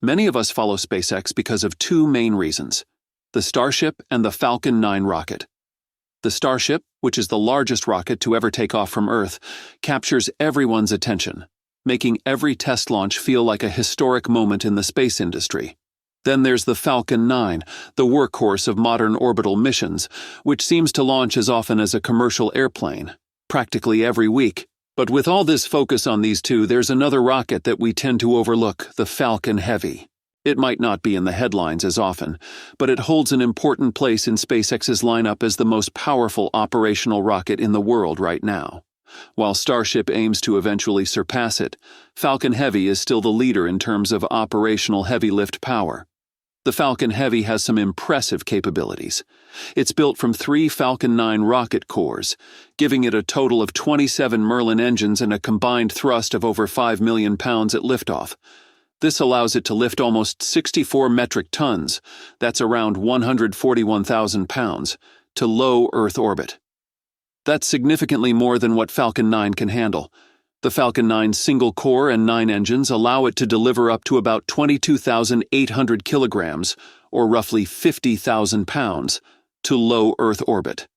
Many of us follow SpaceX because of two main reasons: the Starship and the Falcon 9 rocket. The Starship, which is the largest rocket to ever take off from Earth, captures everyone's attention, making every test launch feel like a historic moment in the space industry. Then there's the Falcon 9, the workhorse of modern orbital missions, which seems to launch as often as a commercial airplane, practically every week. But with all this focus on these two, there's another rocket that we tend to overlook, the Falcon Heavy. It might not be in the headlines as often, but it holds an important place in SpaceX's lineup as the most powerful operational rocket in the world right now. While Starship aims to eventually surpass it, Falcon Heavy is still the leader in terms of operational heavy lift power. The Falcon Heavy has some impressive capabilities. It's built from 3 Falcon 9 rocket cores, giving it a total of 27 Merlin engines and a combined thrust of over 5 million pounds at liftoff. This allows it to lift almost 64 metric tons, that's around 141,000 pounds, to low Earth orbit. That's significantly more than what Falcon 9 can handle. The Falcon 9's single core and 9 engines allow it to deliver up to about 22,800 kilograms, or roughly 50,000 pounds, to low Earth orbit.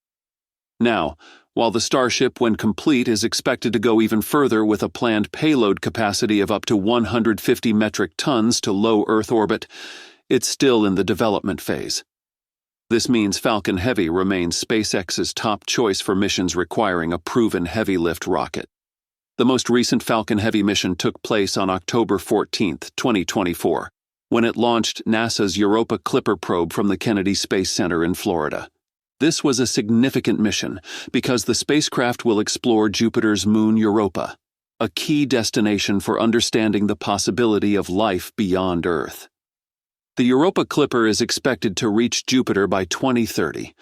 Now, while the Starship, when complete, is expected to go even further with a planned payload capacity of up to 150 metric tons to low Earth orbit, it's still in the development phase. This means Falcon Heavy remains SpaceX's top choice for missions requiring a proven heavy lift rocket. The most recent Falcon Heavy mission took place on October 14, 2024, when it launched NASA's Europa Clipper probe from the Kennedy Space Center in Florida. This was a significant mission because the spacecraft will explore Jupiter's moon Europa, a key destination for understanding the possibility of life beyond Earth. The Europa Clipper is expected to reach Jupiter by 2030.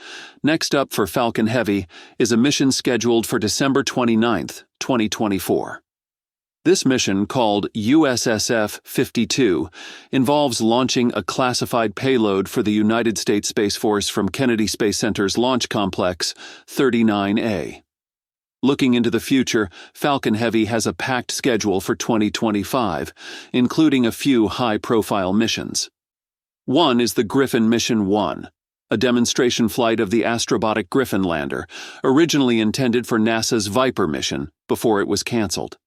Next up for Falcon Heavy is a mission scheduled for December 29, 2024. This mission, called USSF-52, involves launching a classified payload for the United States Space Force from Kennedy Space Center's Launch Complex 39A. Looking into the future, Falcon Heavy has a packed schedule for 2025, including a few high-profile missions. One is the Griffin Mission 1, a demonstration flight of the Astrobotic Griffin lander, originally intended for NASA's Viper mission before it was canceled.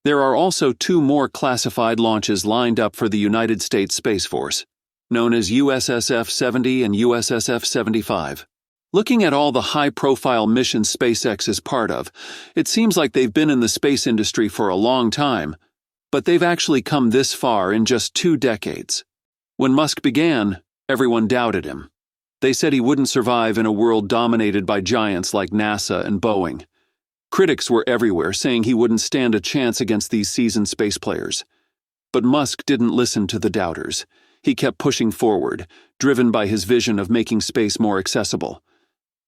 There are also 2 more classified launches lined up for the United States Space Force, known as USSF-70 and USSF-75. Looking at all the high-profile missions SpaceX is part of, it seems like they've been in the space industry for a long time, but they've actually come this far in just 2 decades. When Musk began, everyone doubted him. They said he wouldn't survive in a world dominated by giants like NASA and Boeing. Critics were everywhere saying he wouldn't stand a chance against these seasoned space players. But Musk didn't listen to the doubters. He kept pushing forward, driven by his vision of making space more accessible.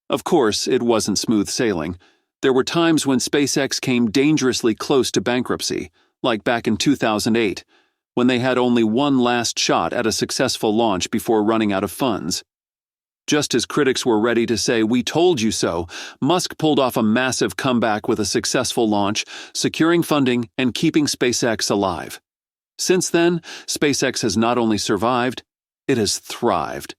Of course, it wasn't smooth sailing. There were times when SpaceX came dangerously close to bankruptcy, like back in 2008, when they had only one last shot at a successful launch before running out of funds. Just as critics were ready to say, "We told you so," Musk pulled off a massive comeback with a successful launch, securing funding and keeping SpaceX alive. Since then, SpaceX has not only survived, it has thrived.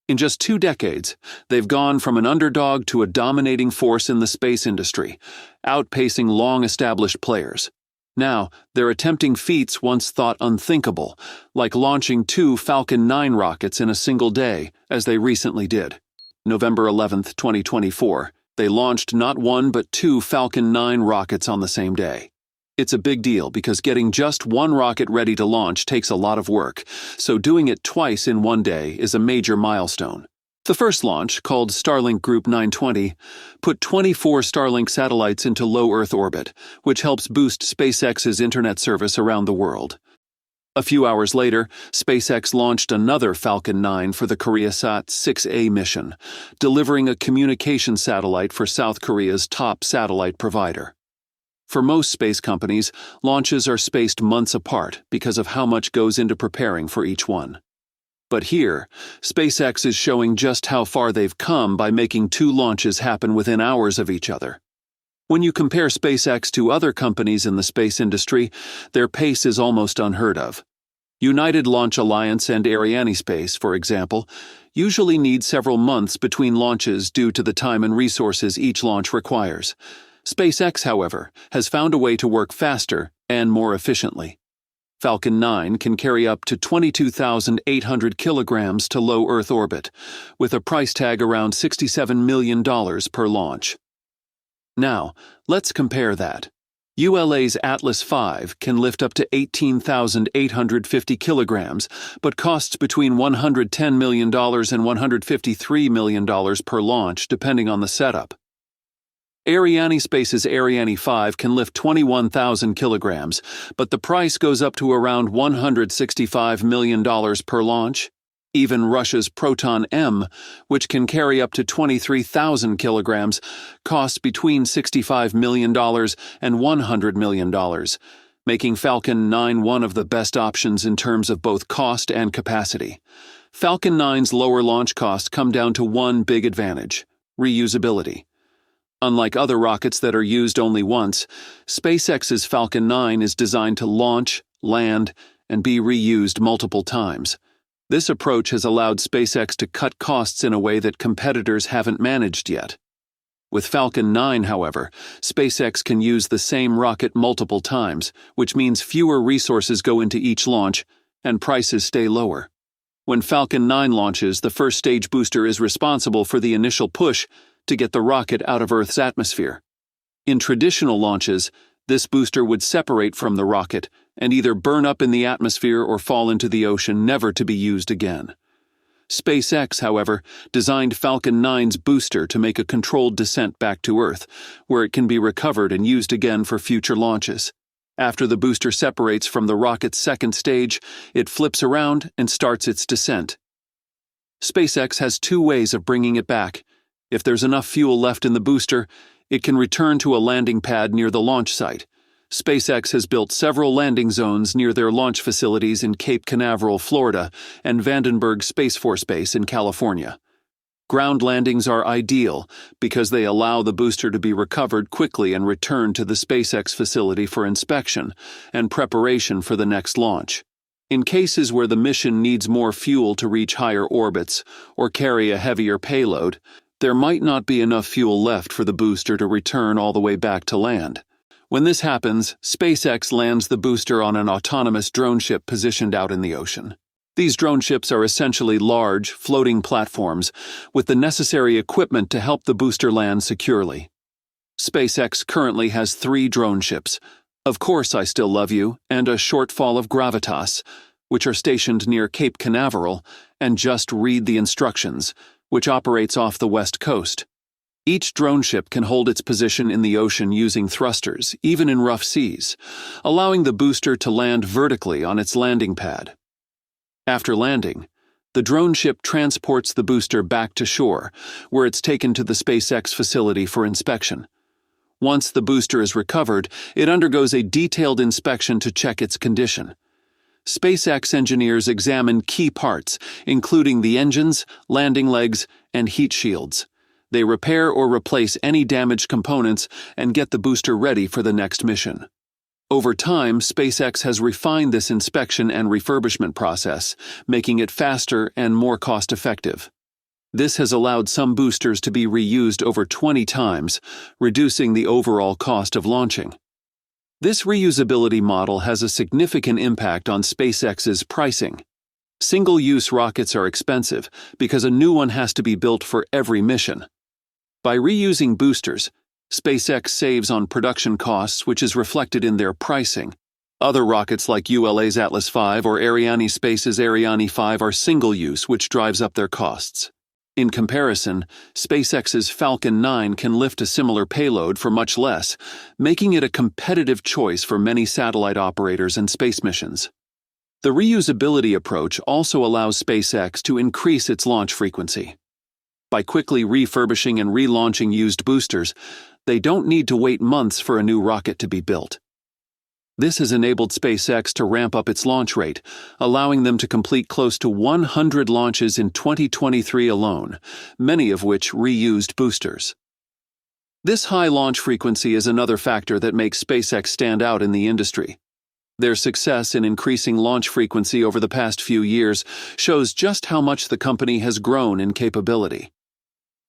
In just 2 decades, they've gone from an underdog to a dominating force in the space industry, outpacing long-established players. Now, they're attempting feats once thought unthinkable, like launching 2 Falcon 9 rockets in a single day, as they recently did. November 11, 2024, they launched not 1 but 2 Falcon 9 rockets on the same day. It's a big deal because getting just 1 rocket ready to launch takes a lot of work, so doing it twice in 1 day is a major milestone. The first launch, called Starlink Group 920, put 24 Starlink satellites into low Earth orbit, which helps boost SpaceX's internet service around the world. A few hours later, SpaceX launched another Falcon 9 for the KoreaSat 6A mission, delivering a communication satellite for South Korea's top satellite provider. For most space companies, launches are spaced months apart because of how much goes into preparing for each one. But here, SpaceX is showing just how far they've come by making 2 launches happen within hours of each other. When you compare SpaceX to other companies in the space industry, their pace is almost unheard of. United Launch Alliance and Arianespace, for example, usually need several months between launches due to the time and resources each launch requires. SpaceX, however, has found a way to work faster and more efficiently. Falcon 9 can carry up to 22,800 kilograms to low Earth orbit, with a price tag around $67 million per launch. Now, let's compare that. ULA's Atlas V can lift up to 18,850 kilograms, but costs between $110 million and $153 million per launch, depending on the setup. Arianespace's Ariane 5 can lift 21,000 kilograms, but the price goes up to around $165 million per launch. Even Russia's Proton M, which can carry up to 23,000 kilograms, costs between $65 million and $100 million, making Falcon 9 one of the best options in terms of both cost and capacity. Falcon 9's lower launch costs come down to one big advantage: reusability. Unlike other rockets that are used only once, SpaceX's Falcon 9 is designed to launch, land, and be reused multiple times. This approach has allowed SpaceX to cut costs in a way that competitors haven't managed yet. With Falcon 9, however, SpaceX can use the same rocket multiple times, which means fewer resources go into each launch and prices stay lower. When Falcon 9 launches, the first stage booster is responsible for the initial push to get the rocket out of Earth's atmosphere. In traditional launches, this booster would separate from the rocket and either burn up in the atmosphere or fall into the ocean, never to be used again. SpaceX, however, designed Falcon 9's booster to make a controlled descent back to Earth, where it can be recovered and used again for future launches. After the booster separates from the rocket's second stage, it flips around and starts its descent. SpaceX has two ways of bringing it back. If there's enough fuel left in the booster, it can return to a landing pad near the launch site. SpaceX has built several landing zones near their launch facilities in Cape Canaveral, Florida, and Vandenberg Space Force Base in California. Ground landings are ideal because they allow the booster to be recovered quickly and returned to the SpaceX facility for inspection and preparation for the next launch. In cases where the mission needs more fuel to reach higher orbits or carry a heavier payload, there might not be enough fuel left for the booster to return all the way back to land. When this happens, SpaceX lands the booster on an autonomous drone ship positioned out in the ocean. These drone ships are essentially large, floating platforms with the necessary equipment to help the booster land securely. SpaceX currently has 3 drone ships: Of Course I Still Love You and a Shortfall of Gravitas, which are stationed near Cape Canaveral, and Just Read the Instructions, which operates off the west coast. Each drone ship can hold its position in the ocean using thrusters, even in rough seas, allowing the booster to land vertically on its landing pad. After landing, the drone ship transports the booster back to shore, where it's taken to the SpaceX facility for inspection. Once the booster is recovered, it undergoes a detailed inspection to check its condition. SpaceX engineers examine key parts, including the engines, landing legs, and heat shields. They repair or replace any damaged components and get the booster ready for the next mission. Over time, SpaceX has refined this inspection and refurbishment process, making it faster and more cost-effective. This has allowed some boosters to be reused over 20 times, reducing the overall cost of launching. This reusability model has a significant impact on SpaceX's pricing. Single-use rockets are expensive because a new one has to be built for every mission. By reusing boosters, SpaceX saves on production costs, which is reflected in their pricing. Other rockets like ULA's Atlas V or Arianespace's Ariane 5 are single-use, which drives up their costs. In comparison, SpaceX's Falcon 9 can lift a similar payload for much less, making it a competitive choice for many satellite operators and space missions. The reusability approach also allows SpaceX to increase its launch frequency. By quickly refurbishing and relaunching used boosters, they don't need to wait months for a new rocket to be built. This has enabled SpaceX to ramp up its launch rate, allowing them to complete close to 100 launches in 2023 alone, many of which reused boosters. This high launch frequency is another factor that makes SpaceX stand out in the industry. Their success in increasing launch frequency over the past few years shows just how much the company has grown in capability.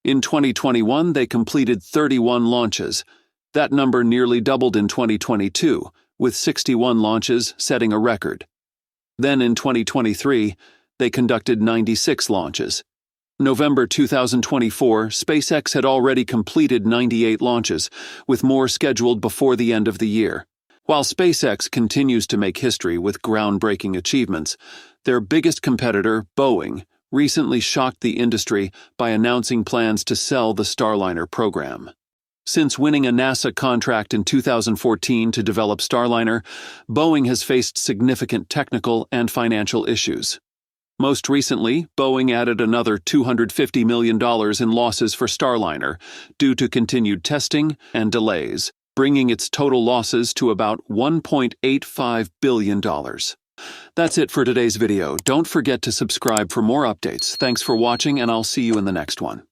In 2021, they completed 31 launches. That number nearly doubled in 2022, with 61 launches setting a record. Then in 2023, they conducted 96 launches. November 2024, SpaceX had already completed 98 launches, with more scheduled before the end of the year. While SpaceX continues to make history with groundbreaking achievements, their biggest competitor, Boeing, recently shocked the industry by announcing plans to sell the Starliner program. Since winning a NASA contract in 2014 to develop Starliner, Boeing has faced significant technical and financial issues. Most recently, Boeing added another $250 million in losses for Starliner due to continued testing and delays, bringing its total losses to about $1.85 billion. That's it for today's video. Don't forget to subscribe for more updates. Thanks for watching, and I'll see you in the next one.